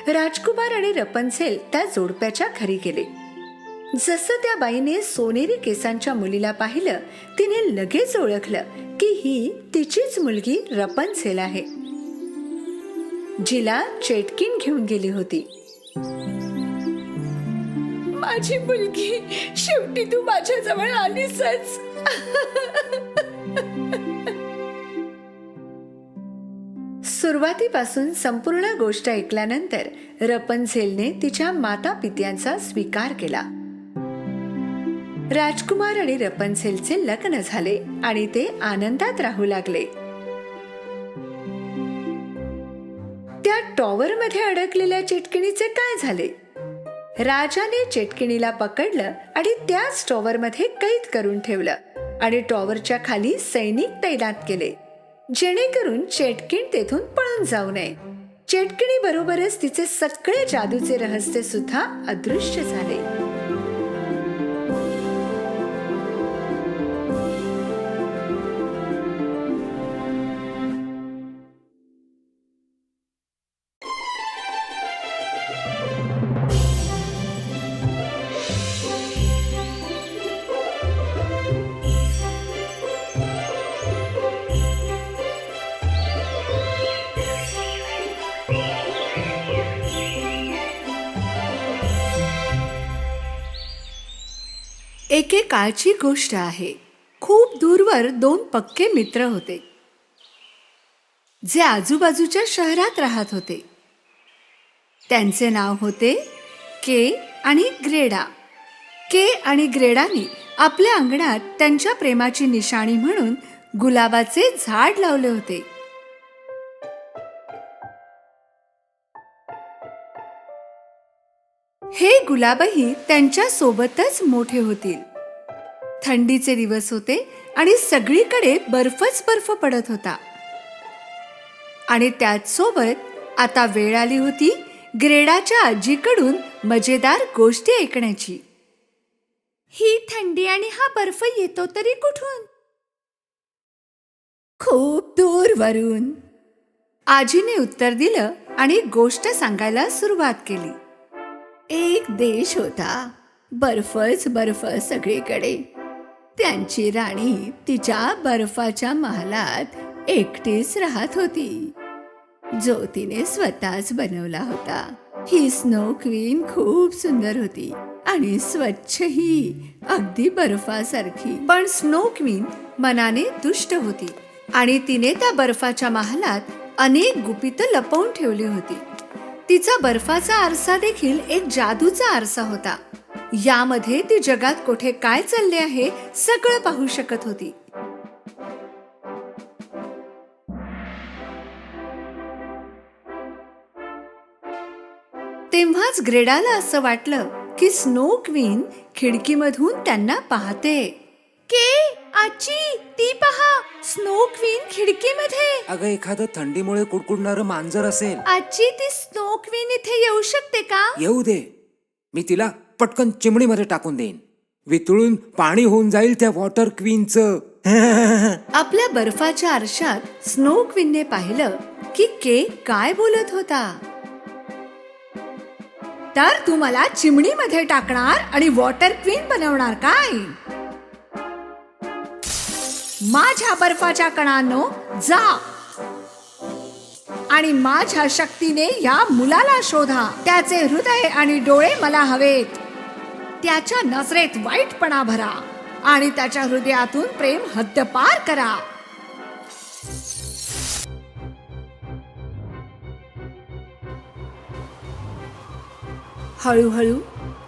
राजकुमार आणि रपन्झेल त्या जोडप्याच्या घरी गेले. जसं त्या बाईने सोनेरी केसांच्या मुलीला पाहिलं, तिने लगेच ओळखलं की ही तिचीच मुलगी रपन्झेल आहे, जिला चेटकीण घेऊन गेली होती. माझी मुलगी, शेवटी तू माझ्या जवळ आलीसच. सुरुवातीपासून संपूर्ण गोष्ट ऐकल्यानंतर रपन्झेलने तिच्या माता पित्यांचा स्वीकार केला. राजकुमार आणि रपन्झेलचे लग्न झाले आणि ते आनंदात राहू लागले. त्या टॉवर मध्ये अडकलेल्या चेटकिणीचे काय झाले? राजाने चेटकिणीला पकडलं आणि त्याच टॉवर मध्ये कैद करून ठेवलं आणि टॉवरच्या खाली सैनिक तैनात केले, जेणेकरून चेटकीण तेथून पळून जाऊ नये. चेटकिणी बरोबरच तिचे सगळे जादूचे रहस्य सुद्धा अदृश्य झाले. एके काळची गोष्ट आहे. खूप दूरवर दोन पक्के मित्र होते, जे आजूबाजूच्या शहरात राहत होते. त्यांचे नाव होते के आणि ग्रेडा. के आणि ग्रेडाने आपल्या अंगणात त्यांच्या प्रेमाची निशाणी म्हणून गुलाबाचे झाड लावले होते. हे गुलाबही त्यांच्या सोबतच मोठे होतील. थंडीचे दिवस होते आणि सगळीकडे बर्फच बर्फ पडत होता. आणि त्याच सोबत आता वेळ आली होती ग्रेडाच्या आजीकडून मजेदार गोष्टी ऐकण्याची. ही थंडी आणि हा बर्फ येतो तरी कुठून? खूप दूरवरून, आजीने उत्तर दिलं आणि गोष्ट सांगायला सुरुवात केली. एक देश होता, बर्फच बर्फ सगळीकडे. त्यांची राणी तिच्या बर्फाच्या महालात एकटीच राहत होती, जो तिने स्वतःच बनवला होता. ही स्नो क्वीन खूप सुंदर होती आणि स्वच्छही, अगदी बर्फासारखी. पण स्नो क्वीन मनाने दुष्ट होती आणि तिने त्या बर्फाच्या महालात अनेक गुपितं लपवून ठेवली होती. तिचा बर्फाचा आरसा देखील एक जादूचा आरसा होता. यामध्ये ती जगात कुठे काय चालले आहे सगळं पाहू शकत होती. तेव्हाच ग्रेडाला असं वाटलं की स्नो क्वीन खिडकीमधून त्यांना पाहते. के आजी, ती पहा, स्नो क्वीन खिडकीमध्ये. अगं, एखादं थंडीमुळे कुडकुडणारं मांजर असेल. आजी, ती स्नो क्वीन इथे येऊ शकते का? येऊ दे, मी तिला पटकन चिमणीमध्ये टाकून देईन. वितळून पाणी होऊन जाईल त्या वॉटर क्वीनचं. आपल्या बर्फाच्या आरशात स्नो क्वीनने पाहिलं की के काय बोलत होता. तर तू मला चिमणीमध्ये टाकणार आणि वॉटर क्वीन बनवणार काय? माझ्या बर्फाच्या कणांनो, जा आणि माझ्या शक्तीने या मुलाला शोधा. त्याचे हृदय आणि डोळे मला हवेत. त्याच्या नजरेत वाईटपणा भरा आणि त्याच्या हृदयातून प्रेम हद्दपार करा. हळूहळू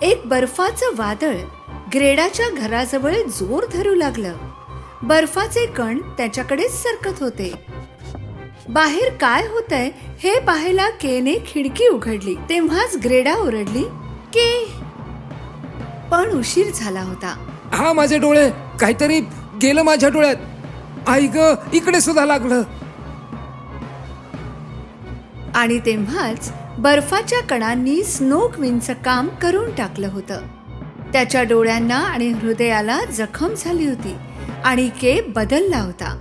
एक बर्फाचं वादळ ग्रेडाच्या घराजवळ जोर धरू लागलं. बर्फाचे कण त्याच्याकडे सरकत होते. बाहेर काय होतंय हे पाहायला केने खिडकी उघडली. तेव्हाच ग्रेडा ओरडली, के. पण उशीर झाला होता. हा, माझे डोळे, काहीतरी गेलं माझ्या डोळ्यात. आई ग, इकडे सुद्धा लागलं. आणि तेव्हाच बर्फाच्या कणांनी स्नोक्वीनचं काम करून टाकलं होतं. त्याच्या डोळ्यांना आणि हृदयाला जखम झाली होती आणि के बदलला होता.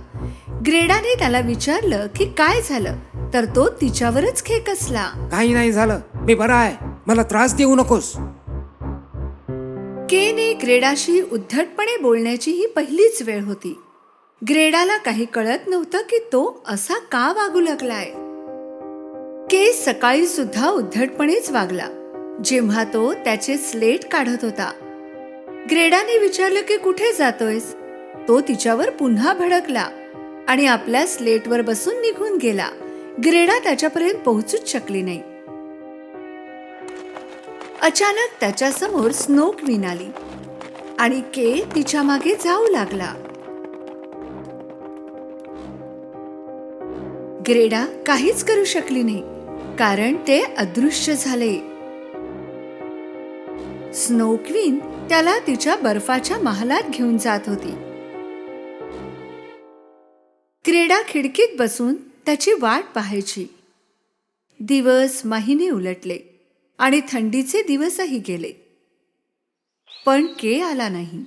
ग्रेडाने त्याला विचारलं की काय झालं, तर तो तिच्यावरच खेकसला. काही नाही झालं, मी बरा आहे, मला त्रास देऊ नकोस. केने ग्रेडाशी उद्धटपणे बोलण्याची ही पहिलीच वेळ होती. ग्रेडाला काही कळत नव्हतं की तो असा का वागू लागलाय. के सकाळी सुद्धा उद्धटपणेच वागला जेव्हा तो त्याचे स्लेट काढत होता. ग्रेडाने विचारलं की कुठे जातोयस. तो तिच्यावर पुन्हा भडकला आणि आपल्या स्लेटवर बसून निघून गेला. ग्रेडा त्याच्यापर्यंत पोहोचूच शकली नाही. अचानक त्याच्या समोर स्नोक्वीन आली आणि के तिच्या मागे जाऊ लागला. ग्रेडा काहीच करू शकली नाही कारण ते अदृश्य झाले. स्नोक्वीन त्याला तिच्या बर्फाच्या महालात घेऊन जात होती. ग्रेडा खिडकीत बसून त्याची वाट पाहायची. दिवस महिने उलटले आणि थंडीचे दिवसही गेले, पण के आला नाही.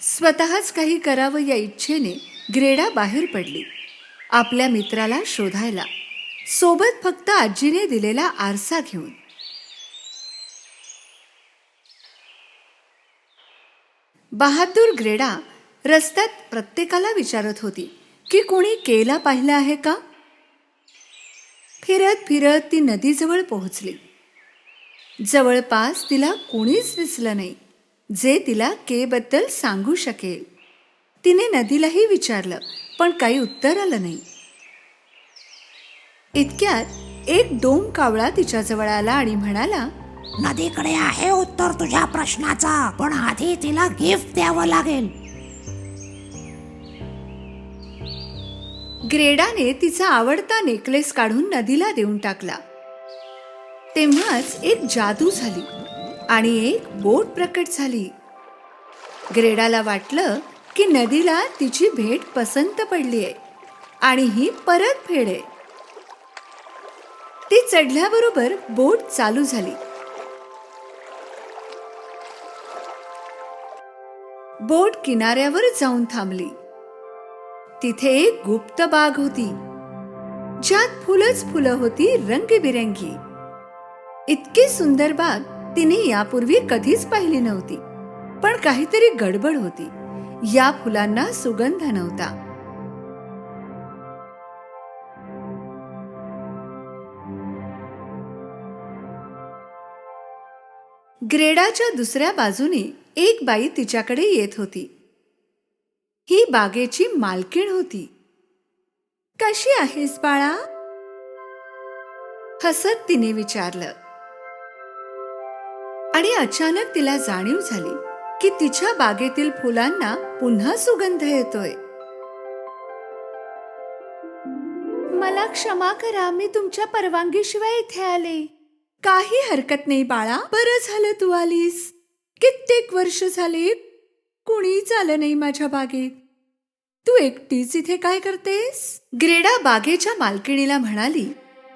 स्वतःच काही करावं या इच्छेने ग्रेडा बाहेर पडली आपल्या मित्राला शोधायला, सोबत फक्त आजीने दिलेला आरसा घेऊन. बहादूर ग्रेडा रस्त्यात प्रत्येकाला विचारत होती की कोणी केला पाहिलं आहे का. फिरत फिरत ती नदीजवळ पोहोचली. जवळपास तिला कोणीच दिसलं नाही जे तिला के बद्दल सांगू शकेल. तिने नदीलाही विचारलं पण काही उत्तर आलं नाही. इतक्यात एक डोम कावळा तिच्याजवळ आला आणि म्हणाला, नदीकडे आहे उत्तर तुझ्या प्रश्नाचा, पण आधी तिला गिफ्ट द्यावं लागेल. ग्रेडाने तिचा आवडता नेकलेस काढून नदीला देऊन टाकला. तेव्हाच एक जादू झाली आणि एक बोट प्रकट झाली. ग्रेडाला वाटलं की नदीला तिची भेट पसंत पडली आहे आणि ही परत फेड आहे. ती चढल्याबरोबर बोट चालू झाली. बोट किनाऱ्यावर जाऊन थांबली. तिथे एक गुप्त बाग होती ज्यात फुलंच फुलं होती रंगीबिरंगी. इतकी सुंदर बाग तिने यापूर्वी कधीच पाहिली नव्हती. पण काहीतरी गडबड होती. या फुलांना सुगंध नव्हता. ग्रेडाच्या दुसऱ्या बाजूने एक बाई तिच्याकडे येत होती. ही बागेची मालकीण होती. कशी आहेस बाळा? हसत तिने विचारलं. आणि अचानक तिला जाणीव झाली की तिच्या बागेतील फुलांना पुन्हा सुगंध येतोय. मला क्षमा करा, मी तुमच्या परवानगीशिवाय इथे आले. काही हरकत नाही बाळा, बरं झालं तू आलीस. कित्येक वर्ष झाले कुणीच आलं नाही माझ्या बागेत. तू एकटीच इथे काय करतेस? ग्रेडा बागेच्या मालकिणीला म्हणाली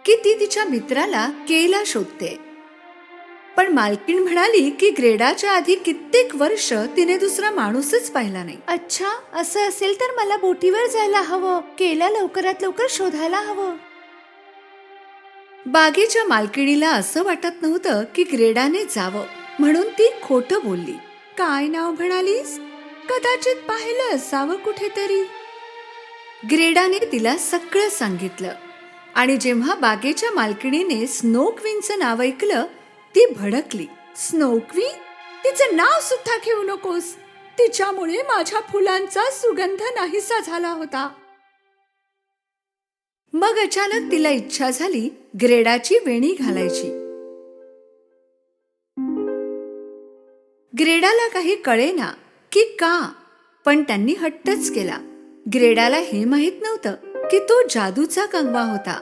की ती तिच्या मित्राला केला शोधते. पण मालकीण म्हणाली की ग्रेडाच्या आधी कित्येक वर्ष तिने दुसरा माणूसच पाहिला नाही. अच्छा, असं असेल तर मला बोटीवर जायला हवं. केला लवकरात लवकर शोधायला हवं. बागेच्या मालकिणीला असं वाटत नव्हतं की ग्रेडाने जावं, म्हणून ती खोटं बोलली. काय नाव म्हणालीस? कदाचित पाहिलं असावं कुठेतरी. ग्रेडाने तिला सगळं सांगितलं आणि जेव्हा बागेच्या मालकिणीने स्नोक्वीनचं नाव ऐकलं ती भडकली. स्नोक्वीन? तिचं नाव सुद्धा घेऊ नकोस. तिच्यामुळे माझ्या फुलांचा सुगंध नाहीसा झाला होता. मग अचानक तिला इच्छा झाली ग्रेडाची वेणी घालायची. ग्रेडाला काही कळेना की का, पण त्यांनी हट्टच केला. ग्रेडाला हे माहित नव्हतं की तो जादूचा कंगवा होता.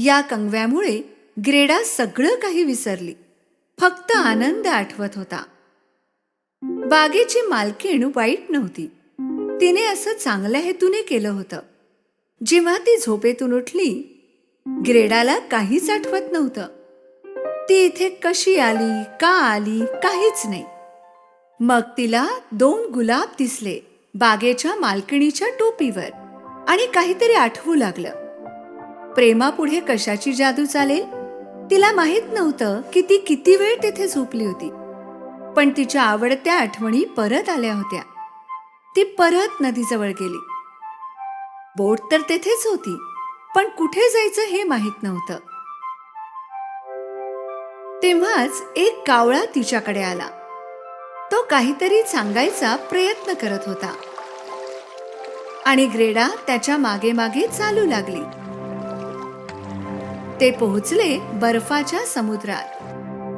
या कंगव्यामुळे ग्रेडा सगळं काही विसरली. फक्त आनंद आठवत होता. बागेची मालकीण वाईट नव्हती. तिने असं चांगल्या हेतूने केलं होतं. जेव्हा ती झोपेतून उठली, ग्रेडाला काहीच आठवत नव्हतं. ती इथे कशी आली, का आली, काहीच नाही. मग तिला 2 गुलाब दिसले बागेच्या मालकिणीच्या टोपीवर आणि काहीतरी आठवू लागलं. प्रेमापुढे कशाची जादू चालेल? तिला माहित नव्हतं की ती किती वेळ तिथे झोपली होती. पण तिच्या आवडत्या आठवणी परत आल्या होत्या. ती परत नदीजवळ गेली. बोट तर तेथेच होती, पण कुठे जायचं हे माहित नव्हतं. तेव्हाच एक कावळा तिच्याकडे आला. तो काहीतरी सांगायचा प्रयत्न करत होता आणि ग्रेडा त्याच्या मागे मागे चालू लागली. ते पोहोचले बर्फाच्या समुद्रात.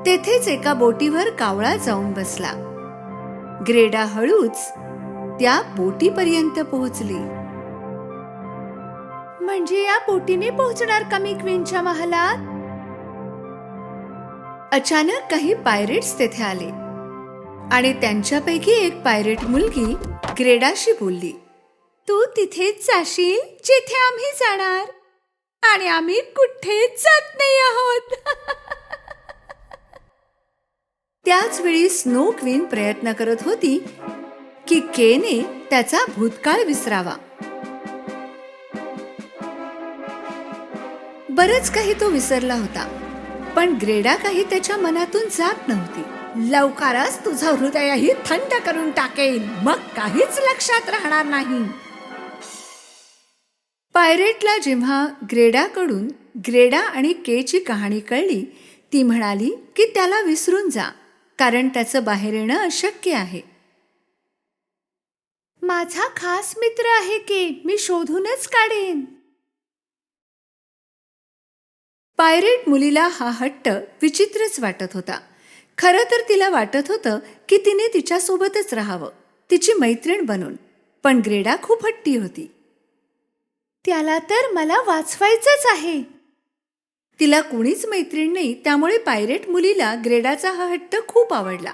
तेथेच एका बोटीवर कावळा जाऊन बसला. ग्रेडा हळूच त्या बोटीपर्यंत पोहोचली. म्हणजे या बोटीने पोहोचणार का मी क्वीनच्या महालात? अचानक काही पायरेट्स तेथे आले आणि त्यांच्यापैकी एक पायरेट मुलगी ग्रेडाशी बोलली, तू तिथेच जाशील जिथे आम्ही जाणार, आणि आम्ही कुठेच जात नाही आहोत. त्याच वेळी स्नो क्वीन प्रयत्न करत होती की केने त्याचा भूतकाळ विसरावा. बरंच काही तो विसरला होता, पण ग्रेडा काही त्याच्या मनातून जात नव्हती. लवकरच तुझं हृदयही थंड करून टाकेल, मग काहीच लक्षात राहणार नाही. पायरेटला जेव्हा ग्रेडाकडून ग्रेडा आणि केची कहाणी कळली, ती म्हणाली की त्याला विसरून जा, कारण त्याचं बाहेर येणं अशक्य आहे. माझा खास मित्र आहे के, मी शोधूनच काढेन. पायरेट मुलीला हा हट्ट विचित्रच वाटत होता. खरं तर तिला वाटत होतं की तिने तिच्यासोबतच राहावं, तिची मैत्रीण बनून. पण ग्रेडा खूप हट्टी होती. त्याला तर मला वाचवायचंच आहे. तिला कुणीच मैत्रीण नाही, त्यामुळे पायरेट मुलीला ग्रेडाचा हा हट्ट खूप आवडला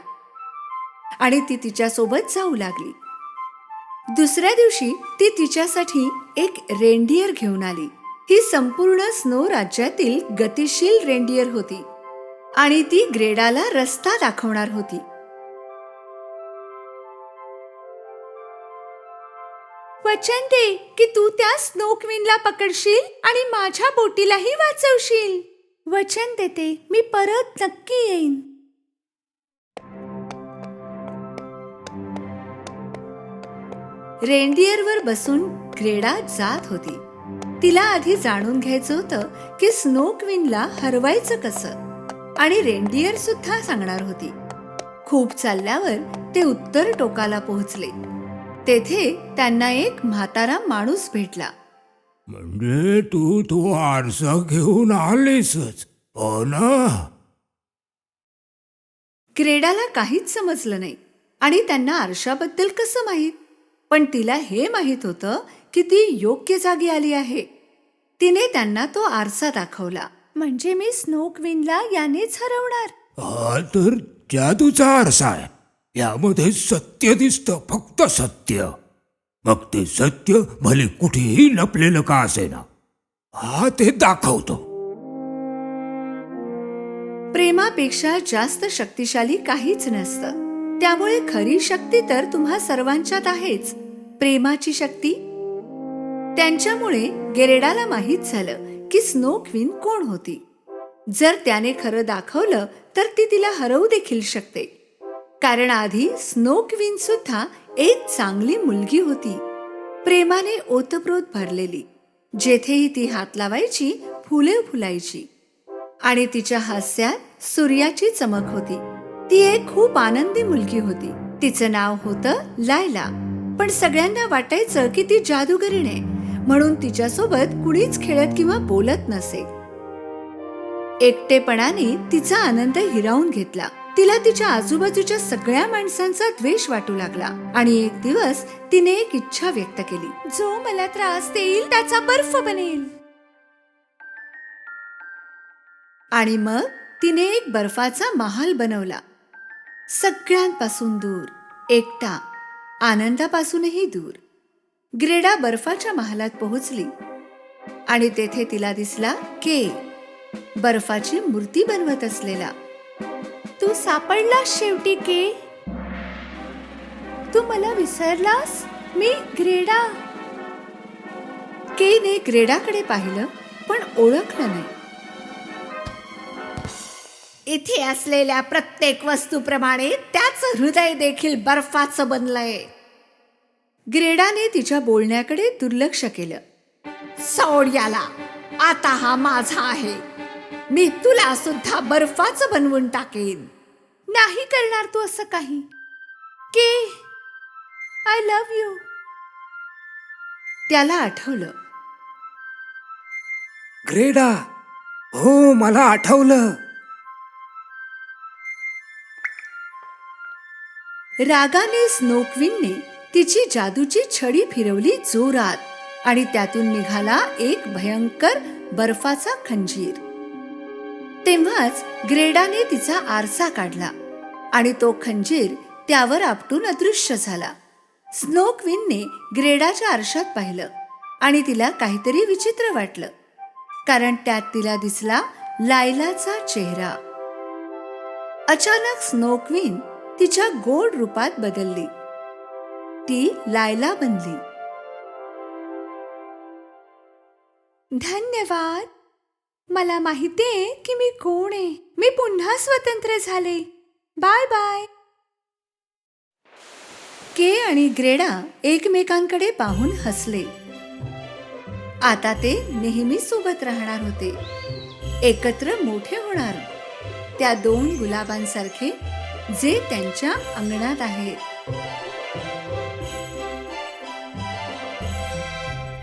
आणि ती तिच्यासोबत जाऊ लागली. दुसऱ्या दिवशी ती तिच्यासाठी एक रेनडियर घेऊन आली. ही संपूर्ण स्नो राज्यातील गतिशील रेनडियर होती आणि ती ग्रेडाला रस्ता दाखवणार होती. वचन दे की तू त्या स्नो क्वीनला पकडशील आणि माझ्या बोटीलाही वाचवशील. वचन देते, मी परत नक्की येईन. रेनडियरवर बसून ग्रेडा जात होती. तिला आधी जाणून घ्यायचं होतं की स्नो क्वीनला हरवायचं कसं, आणि रेनडियर सुद्धा सांगणार होती. खूप चालल्यावर ते उत्तर टोकाला पोहोचले. तेथे त्यांना एक म्हातारा माणूस भेटला. म्हणजे तू आरसा घेऊन आलीसच, हो ना? ग्रेडाला काहीच समजलं नाही आणि त्यांना आरशाबद्दल कसं माहीत, पण तिला हे माहीत होतं की ती योग्य जागी आली आहे. तिने त्यांना तो आरसा दाखवला. म्हणजे मी स्नो क्वीनला यानेच हरवणार. हा तर जादूचा आरसा आहे. यामध्ये सत्य दिसतं, फक्त सत्य. मग ते सत्य भले कुठेही लपलेलं का असेना, हा ते दाखवतो. प्रेमापेक्षा जास्त शक्तिशाली काहीच नसतं. त्यामुळे खरी शक्ती तर तुम्हा सर्वांच्यात आहेच, प्रेमाची शक्ती. त्यांच्यामुळे गेरेडाला माहीत झालं की स्नो क्वीन कोण होती. जर त्याने खरं दाखवलं तर ती तिला हरवू देखील शकते, कारण आधी स्नो क्वीन सुद्धा एक चांगली मुलगी होती, प्रेमाने ओतप्रोत भरलेली. जेथेही ती हात लावायची फुले फुलायची आणि तिच्या हास्यात सूर्याची चमक होती. ती एक खूप आनंदी मुलगी होती. तिचं नाव होतं लायला. पण सगळ्यांना वाटायचं की ती जादूगरीण आहे, म्हणून तिच्यासोबत कुणीच खेळत किंवा बोलत नसे. एकटेपणाने तिचा आनंद हिरावून घेतला. तिला तिच्या आजूबाजूच्या सगळ्या माणसांचा द्वेष वाटू लागला आणि एक दिवस तिने एक इच्छा व्यक्त केली. जो मला त्रास देईल त्याचा बर्फ बनेल. आणि मग तिने एक बर्फाचा महाल बनवला. सगळ्यांपासून दूर, एकटा, आनंदापासूनही दूर. ग्रेडा बर्फाच्या महालात पोहोचली आणि तेथे तिला दिसला के, बर्फाची मूर्ती बनवत असलेला. तू सापडलास शेवटी के. तू मला विसरलास. मी ग्रेडा. केने ग्रेडाकडे पाहिलं पण ओळखलं नाही. इथे असलेल्या प्रत्येक वस्तूप्रमाणे त्याचं हृदय देखील बर्फाचं बनलंय. ग्रेडाने तिच्या बोलण्याकडे दुर्लक्ष केलं. सोड याला, आता हा माझा आहे. मी तुला सुद्धा बर्फाचं बनवून टाकेन. नाही करणार तू असं काही. के, आय लव्ह यू. त्याला आठवलं. ग्रेडा, हो मला आठवलं. रागाने स्नोक्विनने तिची जादूची छडी फिरवली जोरात आणि त्यातून निघाला एक भयंकर बर्फाचा खंजीर. तेव्हाच ग्रेडाने तिचा आरसा काढला आणि तो खंजीर त्यावर आपटून अदृश्य झाला. स्नोक्विनने ग्रेडाच्या आरशात पाहिलं आणि तिला काहीतरी विचित्र वाटलं, कारण त्यात तिला दिसला लायलाचा चेहरा. अचानक स्नोक्विन तिच्या गोड रूपात बदलली. ती लायला बनली. धन्यवाद. मला माहितीये की मी कोण आहे. मी पुन्हा स्वतंत्र झाले. Bye bye. के आणि ग्रेडा एकमेकांकडे पाहून हसले. आता ते नेहमी सोबत राहणार होते, एकत्र मोठे होणार, त्या दोन गुलाबांसारखे जे त्यांच्या अंगणात आहेत.